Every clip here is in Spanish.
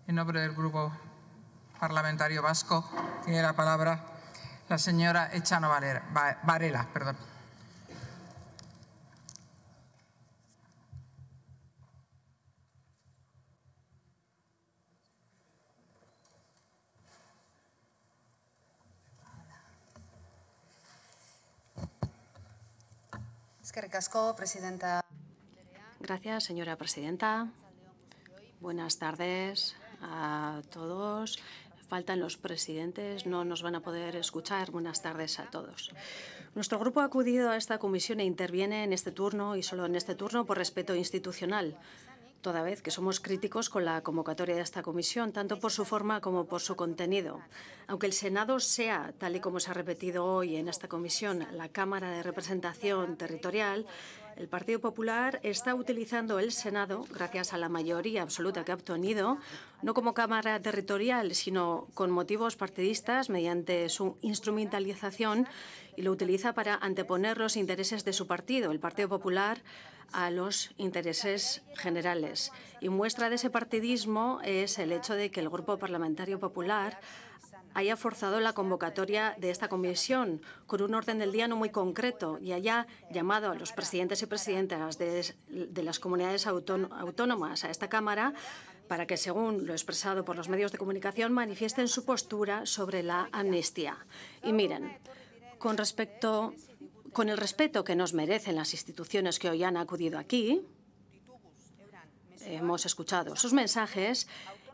En nombre del Grupo Parlamentario Vasco tiene la palabra la señora Etxano Varela. Eskerrik asko, presidenta. Gracias, señora presidenta. Buenas tardes a todos. Faltan los presidentes, no nos van a poder escuchar. Buenas tardes a todos. Nuestro grupo ha acudido a esta comisión e interviene en este turno y solo en este turno por respeto institucional, toda vez que somos críticos con la convocatoria de esta comisión, tanto por su forma como por su contenido. Aunque el Senado sea, tal y como se ha repetido hoy en esta comisión, la Cámara de Representación Territorial, el Partido Popular está utilizando el Senado, gracias a la mayoría absoluta que ha obtenido, no como Cámara Territorial, sino con motivos partidistas mediante su instrumentalización, y lo utiliza para anteponer los intereses de su partido, el Partido Popular, a los intereses generales. Y muestra de ese partidismo es el hecho de que el Grupo Parlamentario Popular haya forzado la convocatoria de esta comisión con un orden del día no muy concreto y haya llamado a los presidentes y presidentas de las comunidades autónomas a esta Cámara para que, según lo expresado por los medios de comunicación, manifiesten su postura sobre la amnistía. Y miren, con el respeto que nos merecen las instituciones que hoy han acudido aquí, hemos escuchado sus mensajes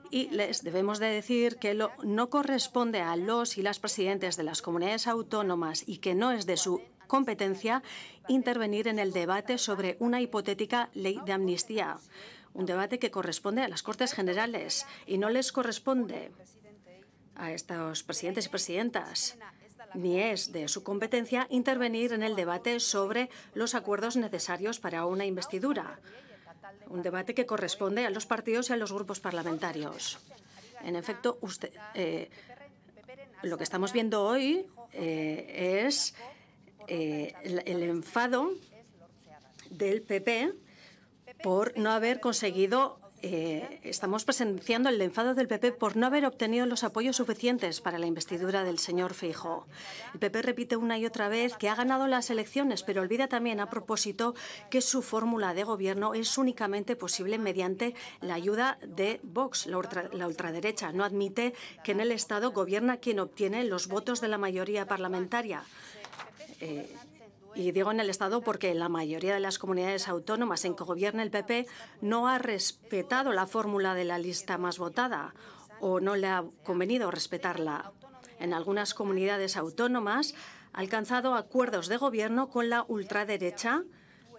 y les debemos de decir que no corresponde a los y las presidentes de las comunidades autónomas y que no es de su competencia intervenir en el debate sobre una hipotética ley de amnistía, un debate que corresponde a las Cortes Generales y no les corresponde a estos presidentes y presidentas, ni es de su competencia intervenir en el debate sobre los acuerdos necesarios para una investidura, un debate que corresponde a los partidos y a los grupos parlamentarios. En efecto, lo que estamos viendo hoy es el enfado del PP por no haber conseguido. Estamos presenciando el enfado del PP por no haber obtenido los apoyos suficientes para la investidura del señor Feijóo. El PP repite una y otra vez que ha ganado las elecciones, pero olvida también a propósito que su fórmula de gobierno es únicamente posible mediante la ayuda de Vox, la ultraderecha. No admite que en el Estado gobierna quien obtiene los votos de la mayoría parlamentaria. Y digo en el Estado porque la mayoría de las comunidades autónomas en que gobierna el PP no ha respetado la fórmula de la lista más votada o no le ha convenido respetarla. En algunas comunidades autónomas ha alcanzado acuerdos de gobierno con la ultraderecha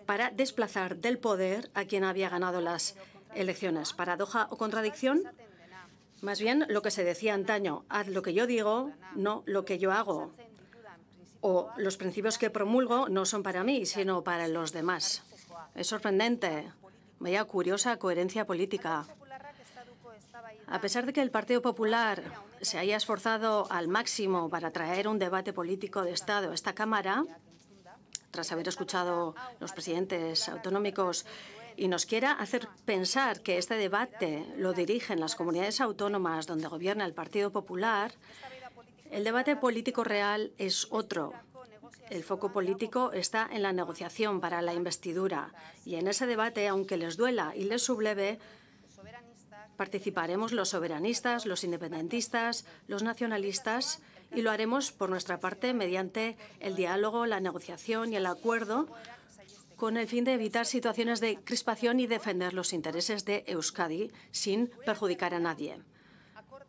para desplazar del poder a quien había ganado las elecciones. ¿Paradoja o contradicción? Más bien lo que se decía antaño, haz lo que yo digo, no lo que yo hago. O los principios que promulgo no son para mí, sino para los demás. Es sorprendente. Vaya curiosa coherencia política. A pesar de que el Partido Popular se haya esforzado al máximo para traer un debate político de Estado a esta Cámara, tras haber escuchado los presidentes autonómicos, y nos quiera hacer pensar que este debate lo dirigen las comunidades autónomas donde gobierna el Partido Popular, el debate político real es otro. El foco político está en la negociación para la investidura. Y en ese debate, aunque les duela y les subleve, participaremos los soberanistas, los independentistas, los nacionalistas, y lo haremos por nuestra parte mediante el diálogo, la negociación y el acuerdo, con el fin de evitar situaciones de crispación y defender los intereses de Euskadi sin perjudicar a nadie.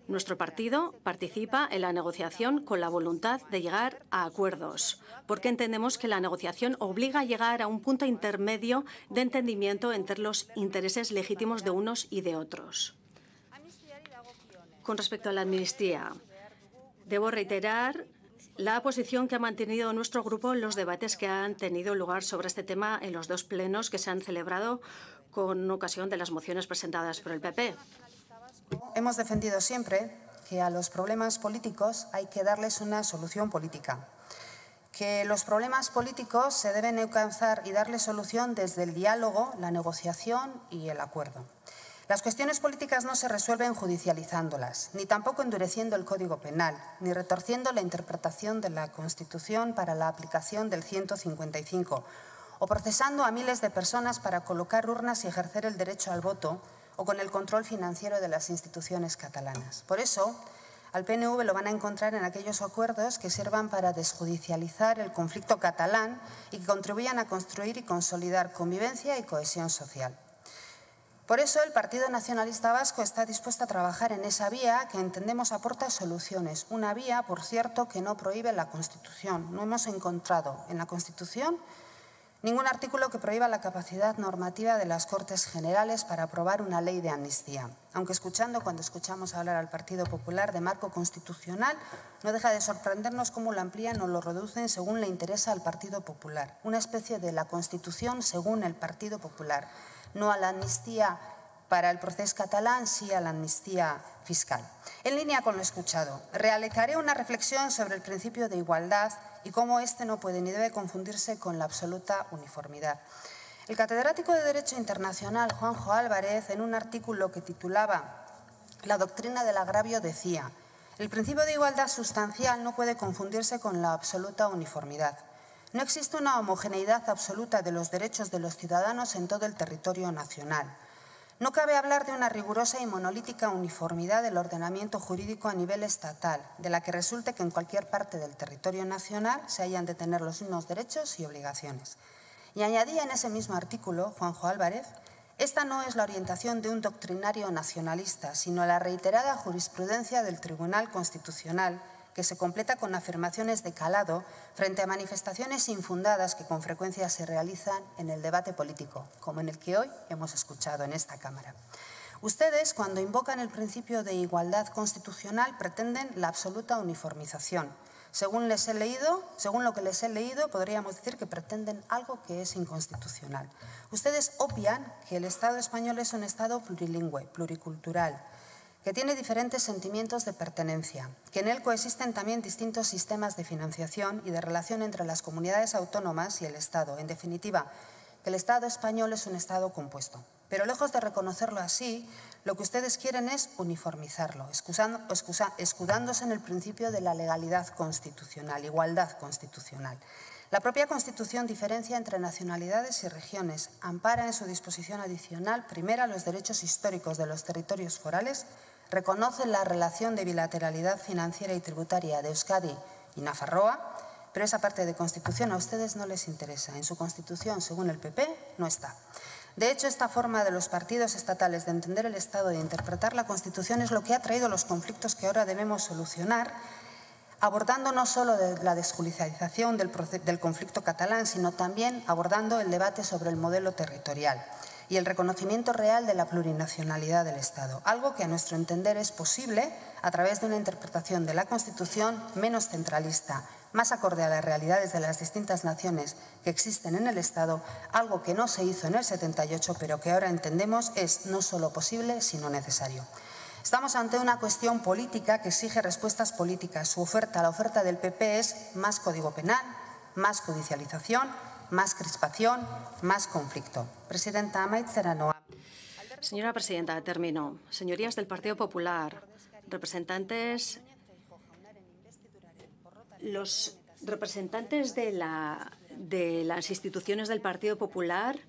Nuestro partido participa en la negociación con la voluntad de llegar a acuerdos, porque entendemos que la negociación obliga a llegar a un punto intermedio de entendimiento entre los intereses legítimos de unos y de otros. Con respecto a la amnistía, debo reiterar la posición que ha mantenido nuestro grupo en los debates que han tenido lugar sobre este tema en los dos plenos que se han celebrado con ocasión de las mociones presentadas por el PP. Hemos defendido siempre que a los problemas políticos hay que darles una solución política, que los problemas políticos se deben alcanzar y darles solución desde el diálogo, la negociación y el acuerdo. Las cuestiones políticas no se resuelven judicializándolas, ni tampoco endureciendo el Código Penal, ni retorciendo la interpretación de la Constitución para la aplicación del 155, o procesando a miles de personas para colocar urnas y ejercer el derecho al voto, o con el control financiero de las instituciones catalanas. Por eso, al PNV lo van a encontrar en aquellos acuerdos que sirvan para desjudicializar el conflicto catalán y que contribuyan a construir y consolidar convivencia y cohesión social. Por eso el Partido Nacionalista Vasco está dispuesto a trabajar en esa vía que entendemos aporta soluciones. Una vía, por cierto, que no prohíbe la Constitución. No hemos encontrado en la Constitución ningún artículo que prohíba la capacidad normativa de las Cortes Generales para aprobar una ley de amnistía. Aunque cuando escuchamos hablar al Partido Popular de marco constitucional, no deja de sorprendernos cómo lo amplían o lo reducen según le interesa al Partido Popular. Una especie de la Constitución según el Partido Popular. No a la amnistía para el procés catalán, sí a la amnistía fiscal. En línea con lo escuchado, realizaré una reflexión sobre el principio de igualdad y cómo este no puede ni debe confundirse con la absoluta uniformidad. El catedrático de Derecho Internacional, Juanjo Álvarez, en un artículo que titulaba «La doctrina del agravio» decía: «El principio de igualdad sustancial no puede confundirse con la absoluta uniformidad. No existe una homogeneidad absoluta de los derechos de los ciudadanos en todo el territorio nacional. No cabe hablar de una rigurosa y monolítica uniformidad del ordenamiento jurídico a nivel estatal, de la que resulte que en cualquier parte del territorio nacional se hayan de tener los mismos derechos y obligaciones». Y añadía en ese mismo artículo, Juanjo Álvarez, «Esta no es la orientación de un doctrinario nacionalista, sino la reiterada jurisprudencia del Tribunal Constitucional, que se completa con afirmaciones de calado frente a manifestaciones infundadas que con frecuencia se realizan en el debate político, como en el que hoy hemos escuchado en esta Cámara. Ustedes, cuando invocan el principio de igualdad constitucional, pretenden la absoluta uniformización. Según lo que les he leído, podríamos decir que pretenden algo que es inconstitucional. Ustedes obvian que el Estado español es un Estado plurilingüe, pluricultural, que tiene diferentes sentimientos de pertenencia, que en él coexisten también distintos sistemas de financiación y de relación entre las comunidades autónomas y el Estado. En definitiva, que el Estado español es un Estado compuesto. Pero lejos de reconocerlo así, lo que ustedes quieren es uniformizarlo, escudándose en el principio de la legalidad constitucional, igualdad constitucional. La propia Constitución diferencia entre nacionalidades y regiones, ampara en su disposición adicional primera los derechos históricos de los territorios forales, reconoce la relación de bilateralidad financiera y tributaria de Euskadi y Nafarroa, pero esa parte de Constitución a ustedes no les interesa. En su Constitución, según el PP, no está. De hecho, esta forma de los partidos estatales de entender el Estado e de interpretar la Constitución es lo que ha traído los conflictos que ahora debemos solucionar, abordando no solo la desjudicialización del conflicto catalán, sino también abordando el debate sobre el modelo territorial y el reconocimiento real de la plurinacionalidad del Estado, algo que a nuestro entender es posible a través de una interpretación de la Constitución menos centralista, más acorde a las realidades de las distintas naciones que existen en el Estado, algo que no se hizo en el 78, pero que ahora entendemos es no solo posible, sino necesario. Estamos ante una cuestión política que exige respuestas políticas. La oferta del PP es más código penal, más judicialización, más crispación, más conflicto. Presidenta, amaitzera noa. Señora presidenta, termino. Señorías del Partido Popular, representantes, los representantes de las instituciones del Partido Popular,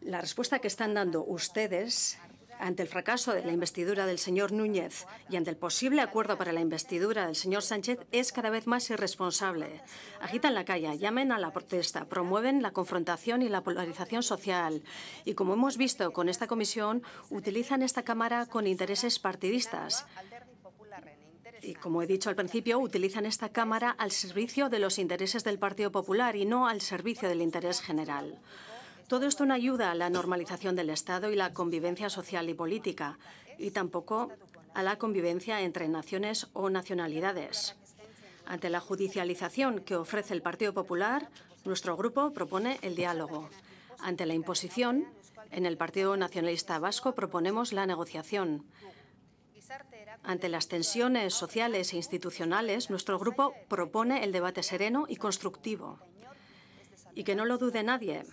la respuesta que están dando ustedes ante el fracaso de la investidura del señor Núñez y ante el posible acuerdo para la investidura del señor Sánchez es cada vez más irresponsable. Agitan la calle, llamen a la protesta, promueven la confrontación y la polarización social. Y como hemos visto con esta comisión, utilizan esta Cámara con intereses partidistas. Y como he dicho al principio, utilizan esta Cámara al servicio de los intereses del Partido Popular y no al servicio del interés general. Todo esto no ayuda a la normalización del Estado y la convivencia social y política, y tampoco a la convivencia entre naciones o nacionalidades. Ante la judicialización que ofrece el Partido Popular, nuestro grupo propone el diálogo. Ante la imposición, en el Partido Nacionalista Vasco proponemos la negociación. Ante las tensiones sociales e institucionales, nuestro grupo propone el debate sereno y constructivo. Y que no lo dude nadie.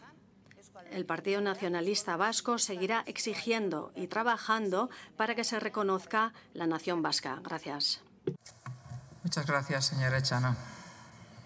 El Partido Nacionalista Vasco seguirá exigiendo y trabajando para que se reconozca la nación vasca. Gracias. Muchas gracias, señora Echano.